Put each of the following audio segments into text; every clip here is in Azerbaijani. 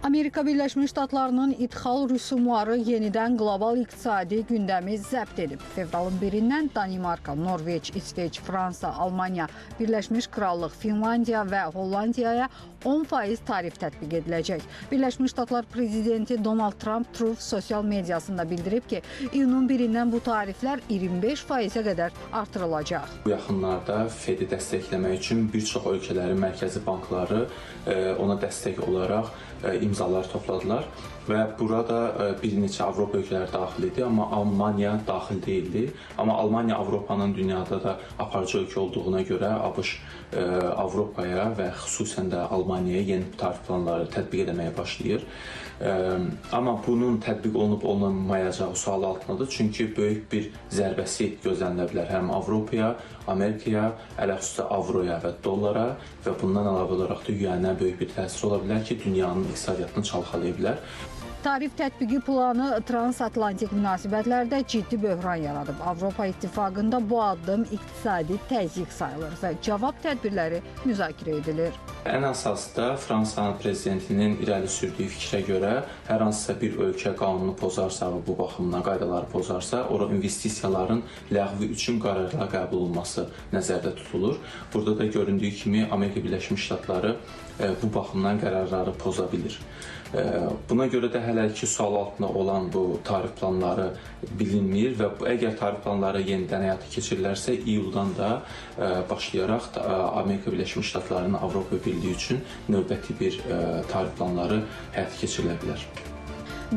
Amerika Birləşmiş Ştatlarının idxal rüsumları yenidən qlobal iqtisadi gündəmi zəbt edib. Fevralın 1-dən Danimarka, Norveç, İsveç, Fransa, Almanya, Birləşmiş Krallıq, Finlandiya və Hollandiyaya 10% tarif tətbiq ediləcək. Birləşmiş Ştatlar prezidenti Donald Trump Truth sosial mediasında bildirib ki, iyunun 1-dən bu tariflər 25%-ə qədər artırılacaq. Bu yaxınlarda Fedi dəstəkləmək üçün bir çox ölkələrin mərkəzi bankları ona dəstək olaraq imzalar topladılar və burada bir neçə Avropa ölkələri daxil idi, amma Almanya daxil deyildi. Amma Almanya Avropanın dünyada da aparıcı ölkə olduğuna görə ABŞ Avropaya və xüsusən də Almaniyaya yeni tarif planları tətbiq etməyə başlayır. Amma bunun tətbiq olunub olunmayacağı sual altındadır. Çünki böyük bir zərbəsi gözlənilə bilər həm Avropaya, Amerikaya, ələxüsusə avroya və dollara və bundan əlavə olaraq da yuana böyük bir təsir ola bilər ki, dünyanın iqtisadiyyatını çalxalaya bilər. Tarif tətbiqi planı transatlantik münasibətlərdə ciddi böhran yaradıb. Avropa İttifaqında bu addım iqtisadi təzyiq sayılır və cavab tədbirləri müzakirə edilir. Ən əsası da Fransanın prezidentinin irəli sürdüyü fikrə görə hər hansısa bir ölkə qanunu pozarsa və bu baxımdan qaydaları pozarsa, ora investisiyaların ləğvi üçün qərarlar qəbul olunması nəzərdə tutulur. Burada da göründüyü kimi Amerika Birləşmiş Ştatları bu baxımdan qərarları poza bilir. Buna görə də hələlik sual altında olan bu tarif planları bilinmir və əgər tarif planları yenidən həyata keçirilərsə, iyuldan da başlayaraq Amerika Birləşmiş Ştatlarının Avropa Birliyi üçün növbəti bir tarif planları həyata keçirilə bilər.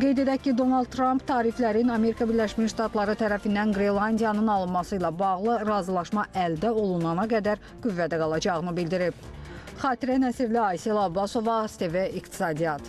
Qeyd edək ki, Donald Trump tariflərin Amerika Birləşmiş Ştatları tərəfindən Qrenlandiyanın alınması ilə bağlı razılaşma əldə olunana qədər qüvvədə qalacağını bildirib. Xatirə Nəsirli, Aysel Abbasova, ASTV İqtisadiyyat.